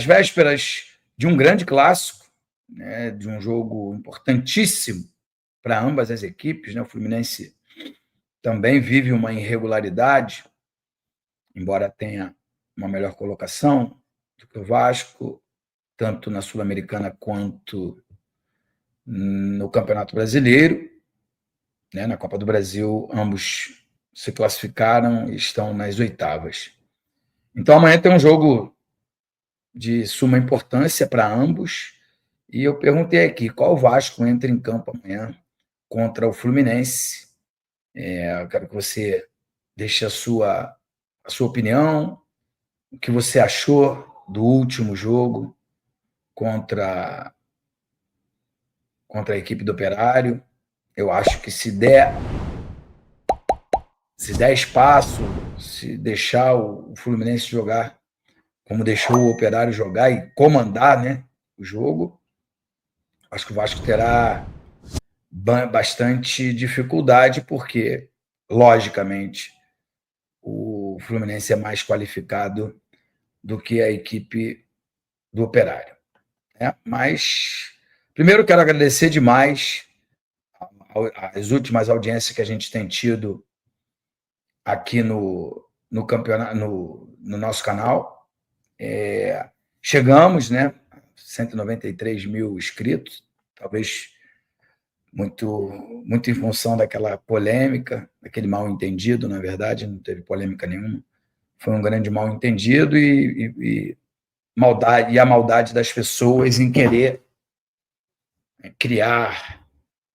Às vésperas de um grande clássico, né, de um jogo importantíssimo para ambas as equipes, né? O Fluminense também vive uma irregularidade, embora tenha uma melhor colocação do que o Vasco, tanto na Sul-Americana quanto no Campeonato Brasileiro, né? Na Copa do Brasil, ambos se classificaram e estão nas oitavas. Então, amanhã tem um jogo de suma importância para ambos. E eu perguntei aqui, qual Vasco entra em campo amanhã contra o Fluminense? Eu quero que você deixe a sua opinião, o que você achou do último jogo contra a equipe do Operário. Eu acho que se der espaço, se deixar o Fluminense jogar como deixou o Operário jogar e comandar, né, o jogo, acho que o Vasco terá bastante dificuldade, porque, logicamente, o Fluminense é mais qualificado do que a equipe do Operário, né? Mas, primeiro, quero agradecer demais as últimas audiências que a gente tem tido aqui no campeonato, no nosso canal. Chegamos, né, 193 mil inscritos, talvez muito em função daquela polêmica, daquele mal-entendido. Na verdade, não teve polêmica nenhuma. Foi um grande mal-entendido e a maldade das pessoas em querer criar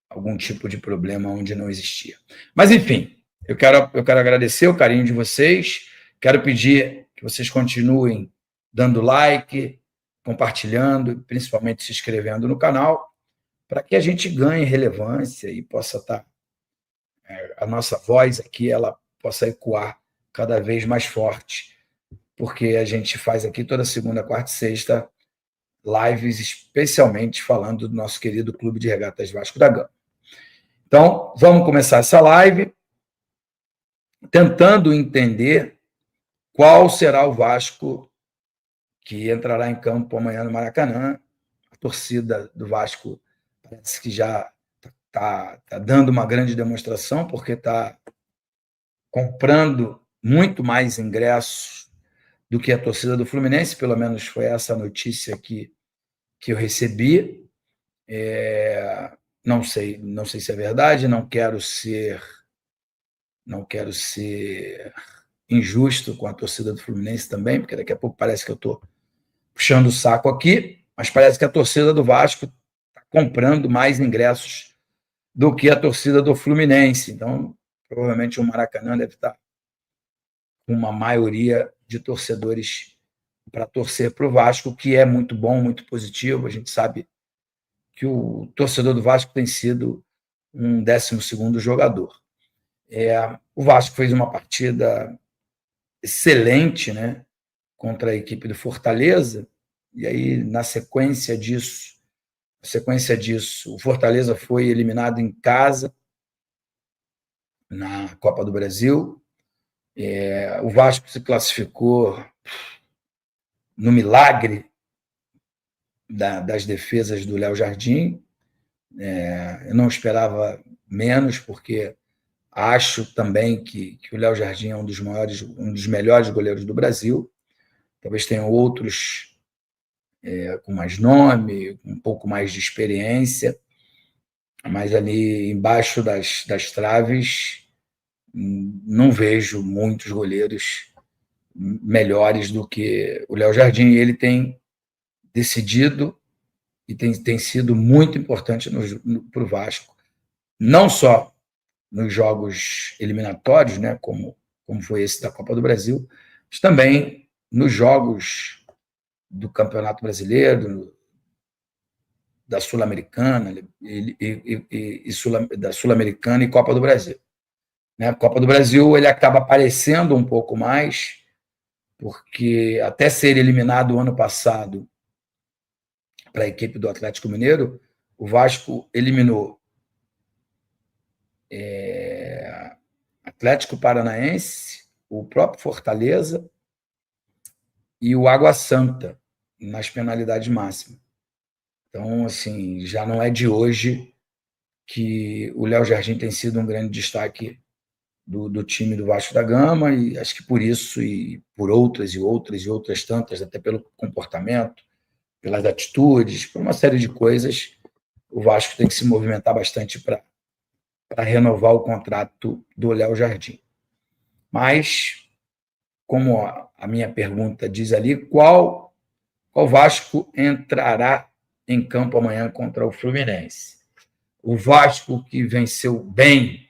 algum tipo de problema onde não existia. Mas, enfim, eu quero agradecer o carinho de vocês, quero pedir que vocês continuem dando like, compartilhando, principalmente se inscrevendo no canal, para que a gente ganhe relevância e possa estar, a nossa voz aqui, ela possa ecoar cada vez mais forte, porque a gente faz aqui toda segunda, quarta e sexta lives especialmente falando do nosso querido Clube de Regatas Vasco da Gama. Então, vamos começar essa live tentando entender qual será o Vasco que entrará em campo amanhã no Maracanã. A torcida do Vasco parece que já está dando uma grande demonstração, porque está comprando muito mais ingressos do que a torcida do Fluminense, pelo menos foi essa a notícia que eu recebi. Não sei se é verdade, não quero ser injusto com a torcida do Fluminense também, porque daqui a pouco parece que eu estou puxando o saco aqui, mas parece que a torcida do Vasco está comprando mais ingressos do que a torcida do Fluminense. Então, provavelmente o Maracanã deve estar com uma maioria de torcedores para torcer para o Vasco, que é muito bom, muito positivo. A gente sabe que o torcedor do Vasco tem sido um 12º jogador. O Vasco fez uma partida excelente, né, contra a equipe do Fortaleza, e aí, na sequência disso, o Fortaleza foi eliminado em casa na Copa do Brasil. O Vasco se classificou no milagre das defesas do Léo Jardim. Eu não esperava menos, porque acho também que o Léo Jardim é um dos melhores goleiros do Brasil. Talvez tenham outros com mais nome, com um pouco mais de experiência, mas ali embaixo das traves não vejo muitos goleiros melhores do que o Léo Jardim. Ele tem decidido e tem sido muito importante para o Vasco, não só nos jogos eliminatórios, né, como foi esse da Copa do Brasil, mas também nos jogos do Campeonato Brasileiro, da Sul-Americana da Sul-Americana e Copa do Brasil. A Copa do Brasil ele acaba aparecendo um pouco mais, porque até ser eliminado o ano passado para a equipe do Atlético Mineiro, o Vasco eliminou Atlético Paranaense, o próprio Fortaleza e o Água Santa. nas penalidades máximas. Então, assim, já não é de hoje que o Léo Jardim tem sido um grande destaque do time do Vasco da Gama, e acho que por isso, e por outras e outras e outras tantas, até pelo comportamento, pelas atitudes, por uma série de coisas, o Vasco tem que se movimentar bastante para renovar o contrato do Léo Jardim. Mas, como a minha pergunta diz ali, qual Vasco entrará em campo amanhã contra o Fluminense? O Vasco que venceu bem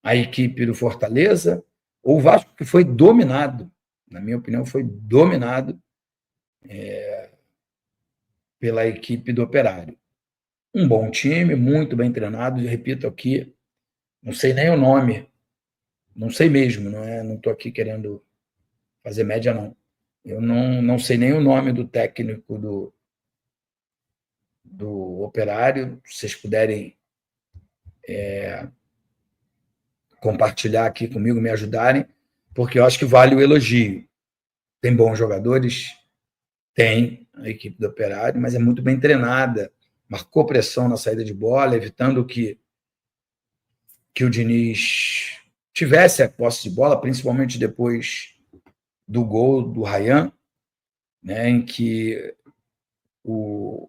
a equipe do Fortaleza, ou o Vasco que foi dominado, na minha opinião, foi dominado pela equipe do Operário. Um bom time, muito bem treinado, repito aqui, não sei nem o nome, não sei mesmo, não estou aqui querendo fazer média, não. Eu não sei nem o nome do técnico do Operário, se vocês puderem compartilhar aqui comigo, me ajudarem, porque eu acho que vale o elogio. Tem bons jogadores? Tem a equipe do Operário, mas é muito bem treinada, marcou pressão na saída de bola, evitando que o Diniz tivesse a posse de bola, principalmente depois do gol do Ryan, né, em que o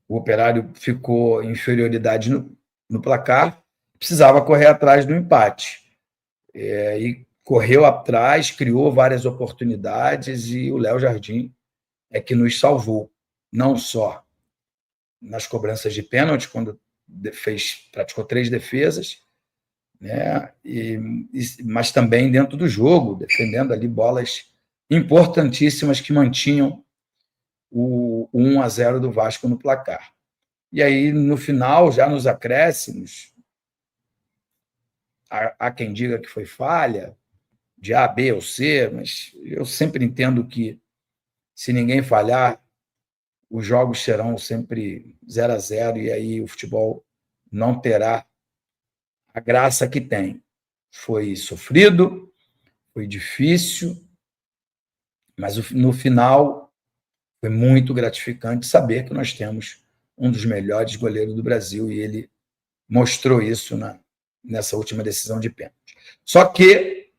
Operário ficou em inferioridade no placar, precisava correr atrás do empate. E correu atrás, criou várias oportunidades, e o Léo Jardim é que nos salvou, não só nas cobranças de pênalti, quando praticou 3 defesas, né, mas também dentro do jogo, defendendo ali bolas importantíssimas que mantinham o 1-0 do Vasco no placar. E aí, no final, já nos acréscimos, há quem diga que foi falha, de A, B ou C, mas eu sempre entendo que, se ninguém falhar, os jogos serão sempre 0-0, e aí o futebol não terá a graça que tem. Foi sofrido, foi difícil, mas no final foi muito gratificante saber que nós temos um dos melhores goleiros do Brasil, e ele mostrou isso nessa última decisão de pênalti. Só que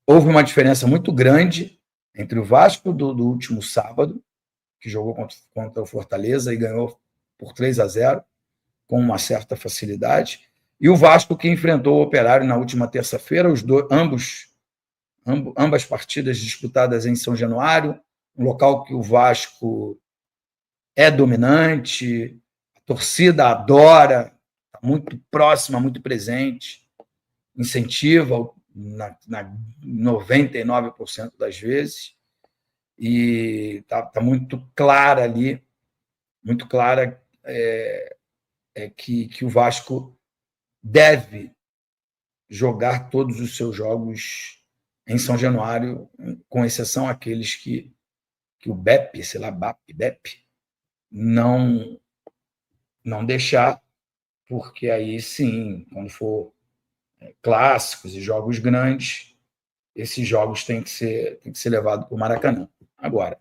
houve uma diferença muito grande entre o Vasco do último sábado, que jogou contra o Fortaleza e ganhou por 3-0, com uma certa facilidade, e o Vasco que enfrentou o Operário na última terça-feira, ambas partidas disputadas em São Januário, um local que o Vasco é dominante, a torcida adora, está muito próxima, muito presente, incentiva na 99% das vezes, e está muito clara ali, muito clara que o Vasco deve jogar todos os seus jogos em São Januário, com exceção aqueles que o BEP, sei lá, BEP, não deixar, porque aí sim, quando for clássicos e jogos grandes, esses jogos têm que ser levados para o Maracanã. Agora,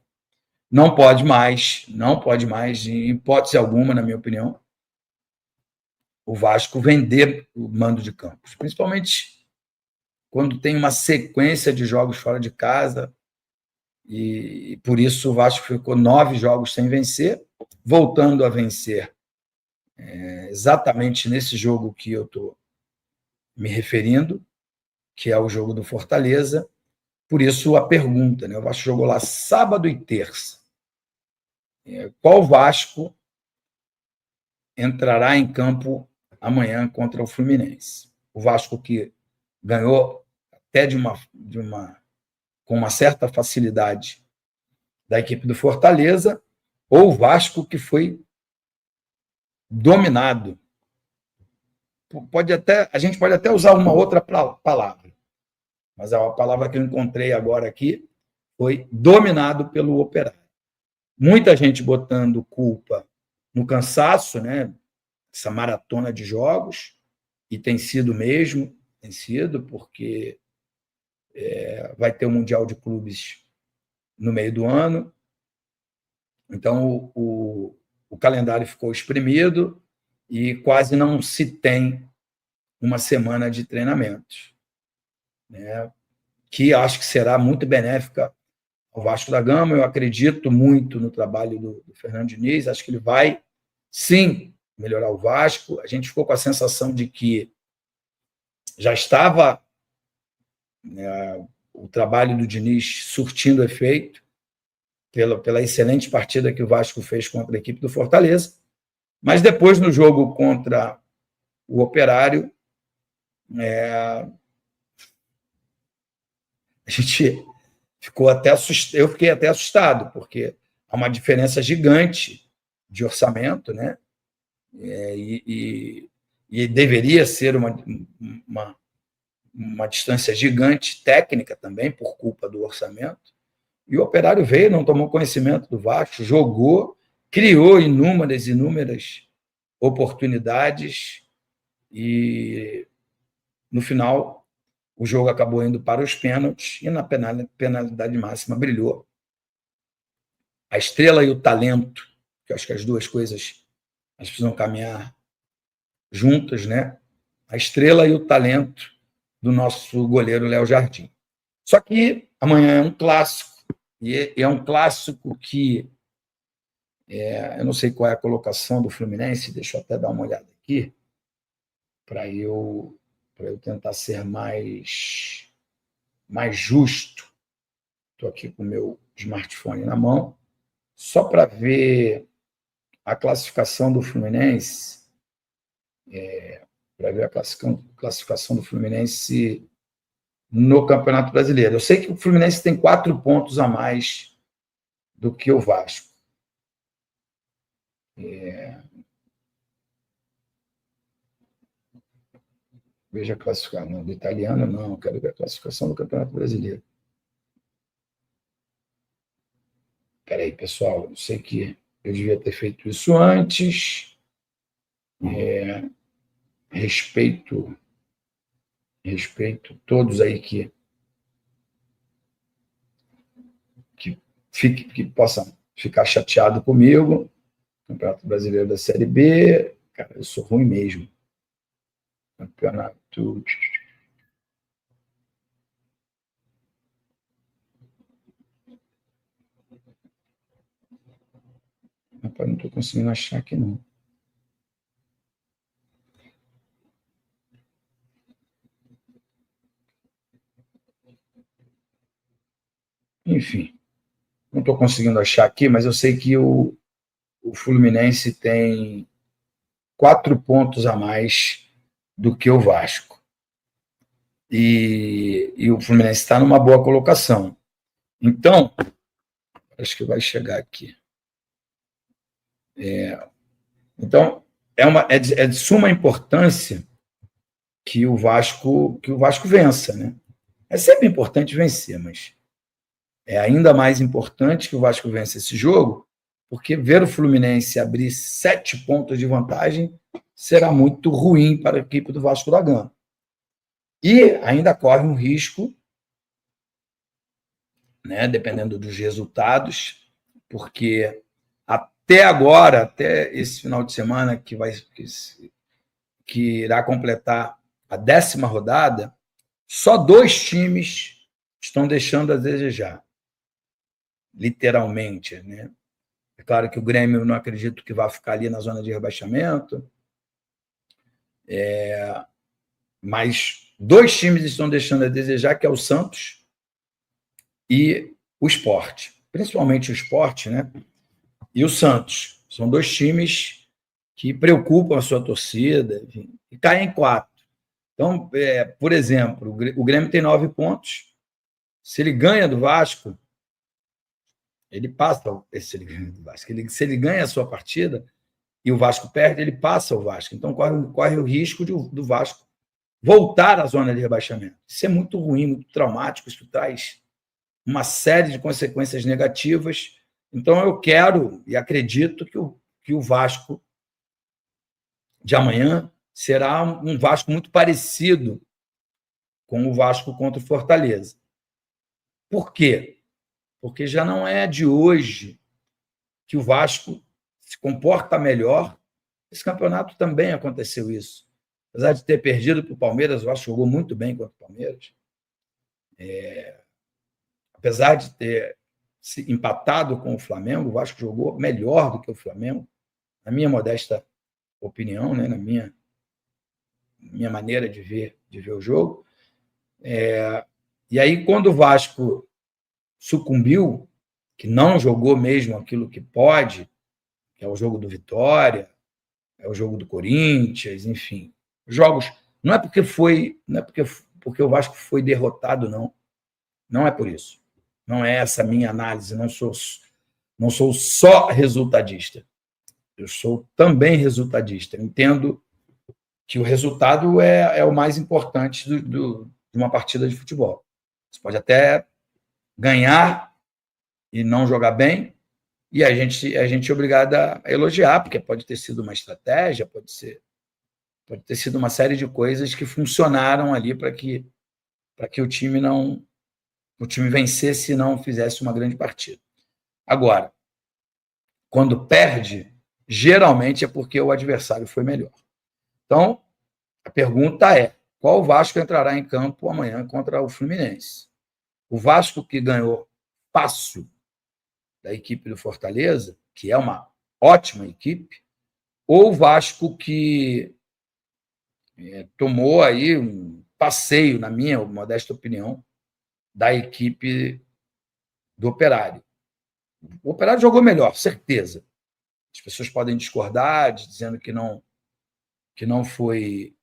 não pode mais, em hipótese alguma, na minha opinião, o Vasco vender o mando de campos, principalmente quando tem uma sequência de jogos fora de casa, e por isso o Vasco ficou 9 jogos sem vencer, voltando a vencer exatamente nesse jogo que eu estou me referindo, que é o jogo do Fortaleza. Por isso a pergunta, né? O Vasco jogou lá sábado e terça. Qual Vasco entrará em campo amanhã contra o Fluminense? O Vasco que ganhou até com uma certa facilidade da equipe do Fortaleza, ou o Vasco que foi dominado? A gente pode até usar uma outra palavra, mas a palavra que eu encontrei agora aqui foi dominado pelo Operário. Muita gente botando culpa no cansaço, né? Essa maratona de jogos, e tem sido mesmo, porque vai ter o Mundial de Clubes no meio do ano. Então, o calendário ficou espremido e quase não se tem uma semana de treinamentos, né? Que acho que será muito benéfica ao Vasco da Gama. Eu acredito muito no trabalho do Fernando Diniz, acho que ele vai, sim, melhorar o Vasco. A gente ficou com a sensação de que já estava, né, o trabalho do Diniz surtindo efeito pela excelente partida que o Vasco fez contra a equipe do Fortaleza, mas depois no jogo contra o Operário, a gente ficou até assustado, eu fiquei até assustado, porque há uma diferença gigante de orçamento, né? E deveria ser uma distância gigante técnica também, por culpa do orçamento. E o Operário veio, não tomou conhecimento do Vasco, jogou, criou inúmeras oportunidades e, no final, o jogo acabou indo para os pênaltis e na penalidade máxima brilhou a estrela e o talento, que eu acho que as duas coisas elas precisam caminhar juntas, né? A estrela e o talento do nosso goleiro Léo Jardim. Só que amanhã é um clássico, e é um clássico que eu não sei qual é a colocação do Fluminense, deixa eu até dar uma olhada aqui, para eu tentar ser mais justo. Estou aqui com o meu smartphone na mão, só para ver a classificação do Fluminense, para ver a classificação do Fluminense no Campeonato Brasileiro. Eu sei que o Fluminense tem 4 pontos a mais do que o Vasco. Veja a classificação. Não, do italiano, não. Quero ver a classificação do Campeonato Brasileiro. Espera aí, pessoal. Eu sei que eu devia ter feito isso antes. Respeito todos aí que possam ficar chateado comigo. Campeonato Brasileiro da Série B. Cara, eu sou ruim mesmo. Campeonato. Rapaz, não estou conseguindo achar aqui, não. Enfim, não estou conseguindo achar aqui, mas eu sei que o Fluminense tem 4 pontos a mais do que o Vasco. E o Fluminense está numa boa colocação. Então, acho que vai chegar aqui. Então, é de suma importância que o Vasco vença, né? É sempre importante vencer, mas é ainda mais importante que o Vasco vença esse jogo, porque ver o Fluminense abrir 7 pontos de vantagem será muito ruim para a equipe do Vasco da Gama. E ainda corre um risco, né, dependendo dos resultados, porque até agora, até esse final de semana que irá completar a 10ª rodada, só 2 times estão deixando a desejar, literalmente, né? É claro que o Grêmio, não acredito que vá ficar ali na zona de rebaixamento, mas 2 times estão deixando a desejar, que é o Santos e o Sport, principalmente o Sport, né? E o Santos. São 2 times que preocupam a sua torcida, enfim, e caem em 4. Então, por exemplo, o Grêmio tem 9 pontos. Se ele ganha do Vasco, ele passa. Se ele ganha a sua partida e o Vasco perde, ele passa o Vasco. Então, corre o risco do Vasco voltar à zona de rebaixamento. Isso é muito ruim, muito traumático. Isso traz uma série de consequências negativas. Então, eu quero e acredito que o Vasco de amanhã será um Vasco muito parecido com o Vasco contra o Fortaleza. Por quê? porque já não é de hoje que o Vasco se comporta melhor. Esse campeonato também aconteceu isso. Apesar de ter perdido para o Palmeiras, o Vasco jogou muito bem contra o Palmeiras. Apesar de ter se empatado com o Flamengo, o Vasco jogou melhor do que o Flamengo, na minha modesta opinião, né? Na minha maneira de ver o jogo. E aí, quando o Vasco sucumbiu, que não jogou mesmo aquilo que pode, que é o jogo do Vitória, é o jogo do Corinthians, enfim, jogos. Não é porque o Vasco foi derrotado, não. Não é por isso. Não é essa a minha análise. Não sou só resultadista. Eu sou também resultadista. Eu entendo que o resultado é o mais importante de uma partida de futebol. Você pode até ganhar e não jogar bem, e a gente é obrigado a elogiar, porque pode ter sido uma estratégia, pode ter sido uma série de coisas que funcionaram ali para que o time vencesse e não fizesse uma grande partida. Agora, quando perde, geralmente é porque o adversário foi melhor. Então, a pergunta é: qual Vasco entrará em campo amanhã contra o Fluminense? O Vasco que ganhou fácil da equipe do Fortaleza, que é uma ótima equipe, ou o Vasco que tomou aí um passeio, na minha modesta opinião, da equipe do Operário. O Operário jogou melhor, certeza. As pessoas podem discordar, dizendo que não foi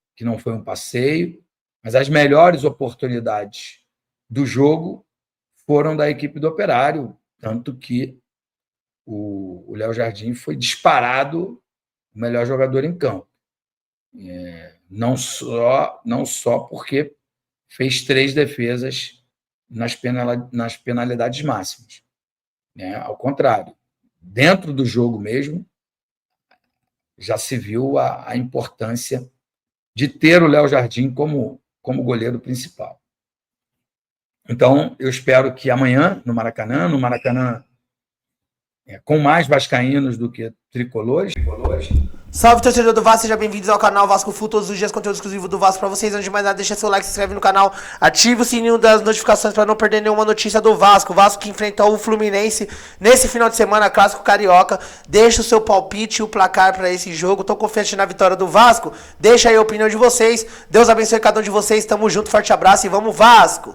um passeio, mas as melhores oportunidades do jogo foram da equipe do Operário, tanto que o Léo Jardim foi disparado o melhor jogador em campo. Não só porque fez 3 defesas nas penalidades máximas. Ao contrário, dentro do jogo mesmo, já se viu a importância de ter o Léo Jardim como goleiro principal. Então, eu espero que amanhã, no Maracanã, com mais vascaínos do que tricolores. Salve, torcedor do Vasco, sejam bem-vindos ao canal Vasco Full, todos os dias conteúdo exclusivo do Vasco pra vocês. Antes de mais nada, deixa seu like, se inscreve no canal, ativa o sininho das notificações pra não perder nenhuma notícia do Vasco. O Vasco que enfrentou o Fluminense nesse final de semana, clássico carioca. Deixa o seu palpite e o placar pra esse jogo. Tô confiante na vitória do Vasco. Deixa aí a opinião de vocês. Deus abençoe cada um de vocês. Tamo junto, forte abraço e vamos Vasco!